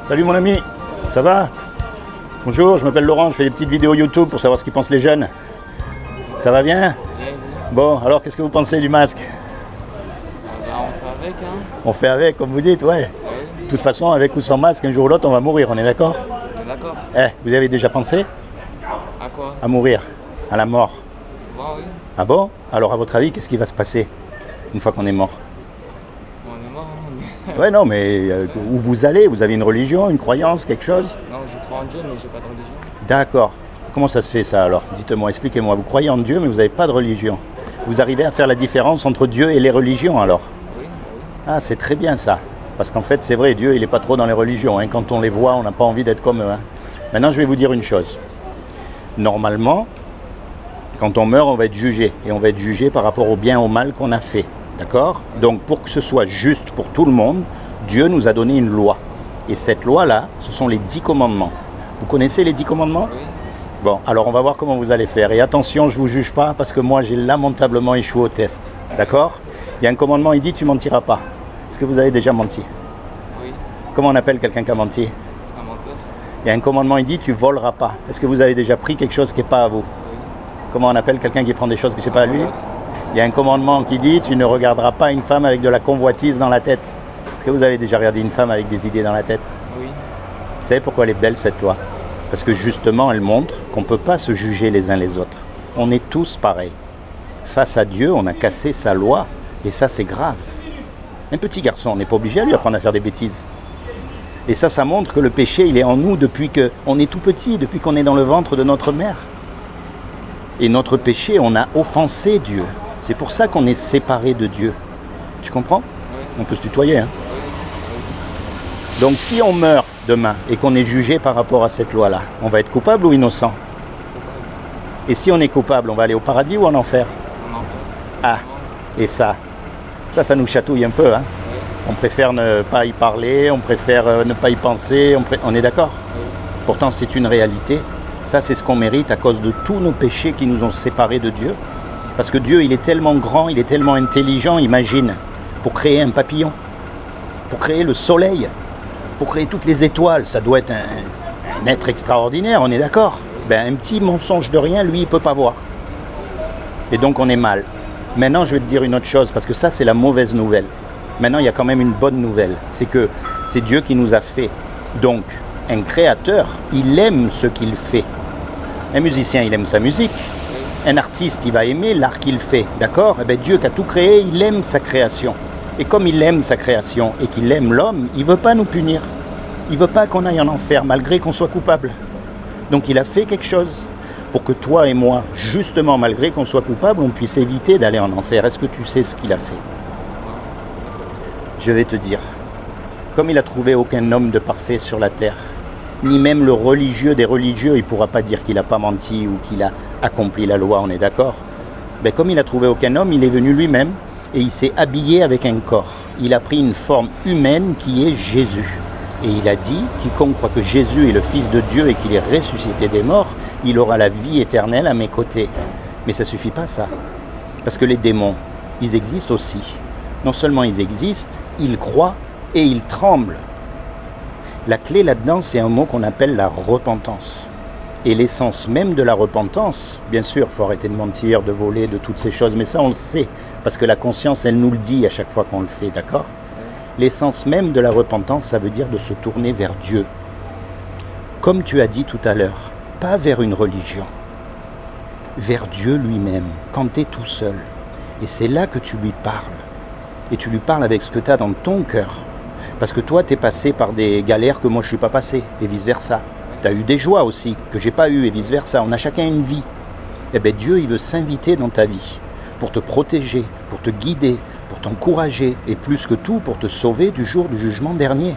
Salut mon ami, ça va? Bonjour, je m'appelle Laurent, je fais des petites vidéos YouTube pour savoir ce qu'ils pensent les jeunes. Ça va bien? Bon, alors qu'est-ce que vous pensez du masque? On fait avec, hein. On fait avec, comme vous dites, ouais. De toute façon, avec ou sans masque, un jour ou l'autre, on va mourir, on est d'accord? D'accord. Vous avez déjà pensé? À quoi? À mourir, à la mort. Souvent, oui. Ah bon? Alors à votre avis, qu'est-ce qui va se passer une fois qu'on est mort? On est mort, hein. Ouais, non, mais où vous allez? Vous avez une religion, une croyance, quelque chose? Non, je crois en Dieu, mais j'ai pas de religion. D'accord. Comment ça se fait ça alors? Dites-moi, expliquez-moi. Vous croyez en Dieu, mais vous n'avez pas de religion. Vous arrivez à faire la différence entre Dieu et les religions alors? Oui, oui. Ah, c'est très bien ça. Parce qu'en fait, c'est vrai, Dieu, il n'est pas trop dans les religions. Hein. Quand on les voit, on n'a pas envie d'être comme eux. Hein. Maintenant, je vais vous dire une chose. Normalement, quand on meurt, on va être jugé. Et on va être jugé par rapport au bien, au mal qu'on a fait. D'accord? Donc, pour que ce soit juste pour tout le monde, Dieu nous a donné une loi. Et cette loi-là, ce sont les 10 commandements. Vous connaissez les 10 commandements? Oui. Bon, alors on va voir comment vous allez faire. Et attention, je ne vous juge pas parce que moi, j'ai lamentablement échoué au test. D'accord? Il y a un commandement, il dit, tu mentiras pas. Est-ce que vous avez déjà menti? Oui. Comment on appelle quelqu'un qui a menti? Un menteur. Il y a un commandement, il dit, tu voleras pas. Est-ce que vous avez déjà pris quelque chose qui n'est pas à vous? Oui. Comment on appelle quelqu'un qui prend des choses que ce n'est pas à lui? Il y a un commandement qui dit, tu ne regarderas pas une femme avec de la convoitise dans la tête. Est-ce que vous avez déjà regardé une femme avec des idées dans la tête? Oui. Vous savez pourquoi elle est belle cette loi? Parce que justement, elle montre qu'on ne peut pas se juger les uns les autres. On est tous pareils. Face à Dieu, on a cassé sa loi, et ça c'est grave. Un petit garçon, on n'est pas obligé à lui apprendre à faire des bêtises. Et ça montre que le péché, il est en nous depuis qu'on est tout petit, depuis qu'on est dans le ventre de notre mère. Et notre péché, on a offensé Dieu. C'est pour ça qu'on est séparé de Dieu. Tu comprends? Oui. On peut se tutoyer, hein? Oui. Donc si on meurt demain et qu'on est jugé par rapport à cette loi-là, on va être coupable ou innocent? Et si on est coupable, on va aller au paradis ou en enfer? En enfer. Ah, et ça nous chatouille un peu, hein? Oui. On préfère ne pas y parler, on préfère ne pas y penser, on est d'accord? Oui. Pourtant c'est une réalité. Ça c'est ce qu'on mérite à cause de tous nos péchés qui nous ont séparés de Dieu. Parce que Dieu, il est tellement grand, il est tellement intelligent, imagine, pour créer un papillon, pour créer le soleil, pour créer toutes les étoiles, ça doit être un être extraordinaire, on est d'accord? Ben, un petit mensonge de rien, lui, il ne peut pas voir. Et donc on est mal. Maintenant, je vais te dire une autre chose, parce que ça, c'est la mauvaise nouvelle. Maintenant, il y a quand même une bonne nouvelle, c'est que c'est Dieu qui nous a fait. Donc, un créateur, il aime ce qu'il fait. Un musicien, il aime sa musique. Un artiste, il va aimer l'art qu'il fait, d'accord? Eh bien, Dieu qui a tout créé, il aime sa création. Et comme il aime sa création et qu'il aime l'homme, il ne veut pas nous punir. Il ne veut pas qu'on aille en enfer, malgré qu'on soit coupable. Donc il a fait quelque chose pour que toi et moi, justement, malgré qu'on soit coupable, on puisse éviter d'aller en enfer. Est-ce que tu sais ce qu'il a fait? Je vais te dire. Comme il n'a trouvé aucun homme de parfait sur la terre, ni même le religieux des religieux, il ne pourra pas dire qu'il n'a pas menti ou qu'il a accompli la loi, on est d'accord? Ben, comme il n'a trouvé aucun homme, il est venu lui-même et il s'est habillé avec un corps. Il a pris une forme humaine qui est Jésus. Et il a dit, quiconque croit que Jésus est le Fils de Dieu et qu'il est ressuscité des morts, il aura la vie éternelle à mes côtés. Mais ça ne suffit pas ça. Parce que les démons, ils existent aussi. Non seulement ils existent, ils croient et ils tremblent. La clé là-dedans, c'est un mot qu'on appelle la repentance. Et l'essence même de la repentance, bien sûr, il faut arrêter de mentir, de voler, de toutes ces choses, mais ça on le sait, parce que la conscience, elle nous le dit à chaque fois qu'on le fait, d'accord? L'essence même de la repentance, ça veut dire de se tourner vers Dieu. Comme tu as dit tout à l'heure, pas vers une religion, vers Dieu lui-même, quand tu es tout seul. Et c'est là que tu lui parles. Et tu lui parles avec ce que tu as dans ton cœur. Parce que toi, tu es passé par des galères que moi, je ne suis pas passé, et vice-versa. Tu as eu des joies aussi, que j'ai pas eu, et vice-versa. On a chacun une vie. Eh bien, Dieu, il veut s'inviter dans ta vie, pour te protéger, pour te guider, pour t'encourager, et plus que tout, pour te sauver du jour du jugement dernier.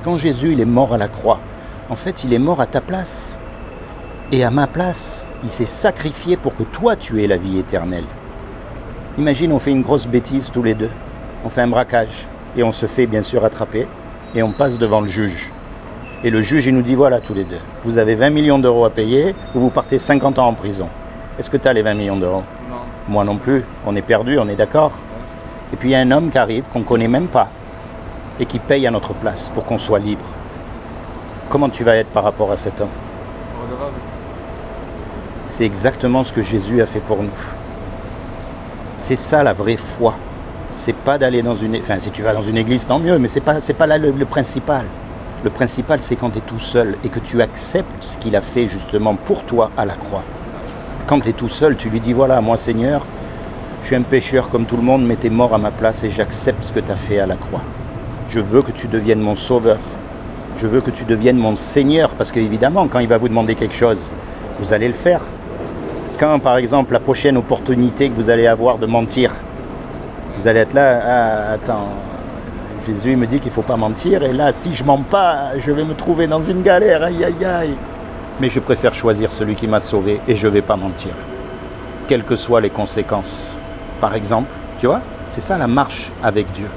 Quand Jésus, il est mort à la croix, en fait, il est mort à ta place. Et à ma place, il s'est sacrifié pour que toi, tu aies la vie éternelle. Imagine, on fait une grosse bêtise tous les deux. On fait un braquage. Et on se fait bien sûr attraper, et on passe devant le juge. Et le juge, il nous dit, voilà tous les deux, vous avez 20 millions d'euros à payer, ou vous partez 50 ans en prison. Est-ce que tu as les 20 millions d'euros? Non. Moi non plus, on est perdu, on est d'accord? Et puis il y a un homme qui arrive, qu'on ne connaît même pas. et qui paye à notre place pour qu'on soit libre. Comment tu vas être par rapport à cet homme? Redevable. C'est exactement ce que Jésus a fait pour nous. C'est ça la vraie foi. C'est pas d'aller dans une... Enfin, si tu vas dans une église, tant mieux, mais c'est pas là le principal. Le principal, c'est quand tu es tout seul et que tu acceptes ce qu'il a fait justement pour toi à la croix. Quand tu es tout seul, tu lui dis, voilà, moi Seigneur, je suis un pécheur comme tout le monde, mais tu es mort à ma place et j'accepte ce que tu as fait à la croix. Je veux que tu deviennes mon sauveur. Je veux que tu deviennes mon Seigneur, parce qu'évidemment, quand il va vous demander quelque chose, vous allez le faire. Quand, par exemple, la prochaine opportunité que vous allez avoir de mentir, vous allez être là, ah, attends, Jésus me dit qu'il ne faut pas mentir, et là, si je ne mens pas, je vais me trouver dans une galère, aïe, aïe, aïe. Mais je préfère choisir celui qui m'a sauvé, et je ne vais pas mentir, quelles que soient les conséquences. Par exemple, tu vois, c'est ça la marche avec Dieu.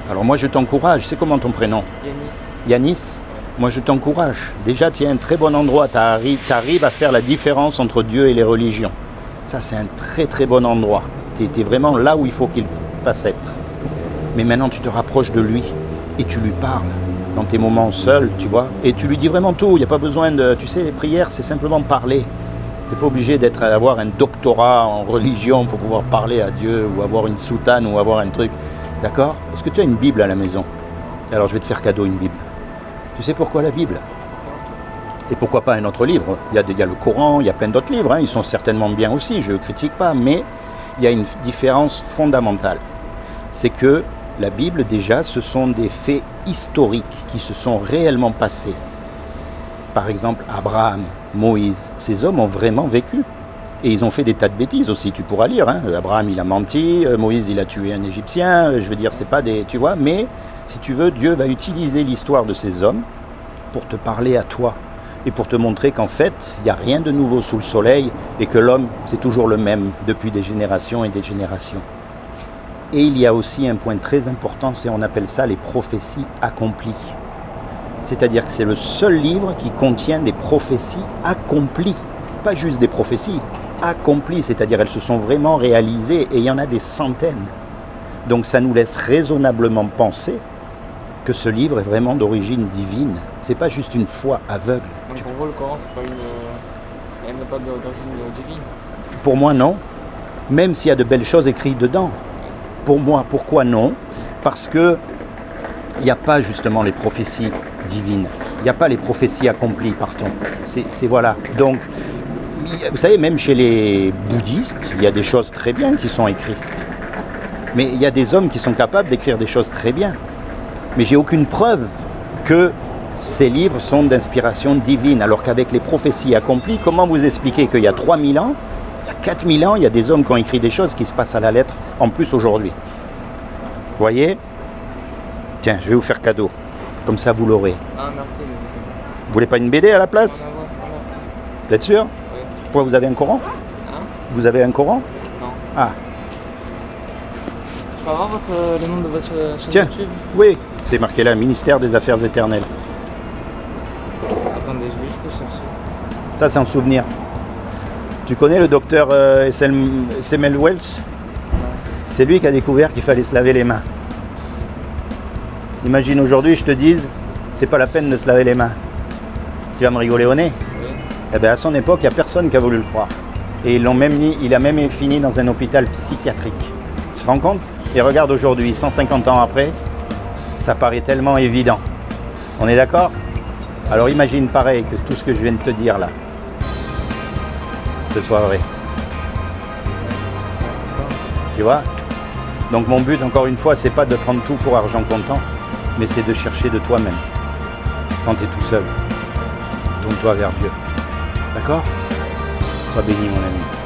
Alors moi, je t'encourage, c'est comment ton prénom? Yanis. Yanis, moi je t'encourage. Déjà, tu es à un très bon endroit. Tu arrives à faire la différence entre Dieu et les religions. Ça, c'est un très très bon endroit. Tu es vraiment là où il faut qu'il fasse être. Mais maintenant, tu te rapproches de lui et tu lui parles dans tes moments seuls, tu vois. Et tu lui dis vraiment tout. Il n'y a pas besoin de... Tu sais, les prières, c'est simplement parler. Tu n'es pas obligé d'avoir un doctorat en religion pour pouvoir parler à Dieu ou avoir une soutane ou avoir un truc. D'accord? Est-ce que tu as une Bible à la maison? Alors, je vais te faire cadeau une Bible. Tu sais pourquoi la Bible? Et pourquoi pas un autre livre? Il y a le Coran, il y a plein d'autres livres, hein. Ils sont certainement bien aussi, je ne critique pas, mais il y a une différence fondamentale. C'est que la Bible, déjà, ce sont des faits historiques qui se sont réellement passés. Par exemple, Abraham, Moïse, ces hommes ont vraiment vécu. Et ils ont fait des tas de bêtises aussi, tu pourras lire. Hein. Abraham, il a menti, Moïse, il a tué un Égyptien, je veux dire, c'est pas des... Tu vois, mais si tu veux, Dieu va utiliser l'histoire de ces hommes pour te parler à toi et pour te montrer qu'en fait, il n'y a rien de nouveau sous le soleil et que l'homme, c'est toujours le même depuis des générations et des générations. Et il y a aussi un point très important, c'est on appelle ça les prophéties accomplies. C'est-à-dire que c'est le seul livre qui contient des prophéties accomplies, pas juste des prophéties, accomplies, c'est-à-dire elles se sont vraiment réalisées et il y en a des centaines. Donc ça nous laisse raisonnablement penser que ce livre est vraiment d'origine divine. C'est pas juste une foi aveugle. Donc pour vous, le Coran, c'est pas elle n'a pas d'origine divine? Pour moi, non. Même s'il y a de belles choses écrites dedans. Pour moi, pourquoi non? Parce que il n'y a pas justement les prophéties divines. Il n'y a pas les prophéties accomplies, pardon. C'est voilà. Donc, vous savez, même chez les bouddhistes, il y a des choses très bien qui sont écrites. Mais il y a des hommes qui sont capables d'écrire des choses très bien. Mais j'ai aucune preuve que ces livres sont d'inspiration divine. Alors qu'avec les prophéties accomplies, comment vous expliquer qu'il y a 3000 ans, il y a 4000 ans, il y a des hommes qui ont écrit des choses qui se passent à la lettre, en plus aujourd'hui. Vous voyez? Tiens, je vais vous faire cadeau. Comme ça, vous l'aurez. Ah, merci, mais c'est bon. Vous voulez pas une BD à la place? Merci. Vous êtes sûr? Oui. Pourquoi vous avez un Coran? Hein? Vous avez un Coran? Non. Ah, Je peux avoir le nom de votre chaîne tiens, YouTube? oui, c'est marqué là, Ministère des Affaires éternelles. Attendez, je vais juste chercher. Ça, c'est un souvenir. Tu connais le docteur Samuel Wells? C'est lui qui a découvert qu'il fallait se laver les mains. Imagine aujourd'hui, je te dise, c'est pas la peine de se laver les mains. Tu vas me rigoler au nez? Oui. Eh bien, à son époque, il n'y a personne qui a voulu le croire. Et il a même fini dans un hôpital psychiatrique. Tu te rends compte? Et regarde aujourd'hui, 150 ans après, ça paraît tellement évident. On est d'accord? Alors imagine pareil que tout ce que je viens de te dire là, ce soit vrai. Tu vois? Donc mon but, encore une fois, c'est pas de prendre tout pour argent comptant, mais c'est de chercher de toi-même. Quand tu es tout seul, tourne-toi vers Dieu. D'accord? Sois béni, mon ami.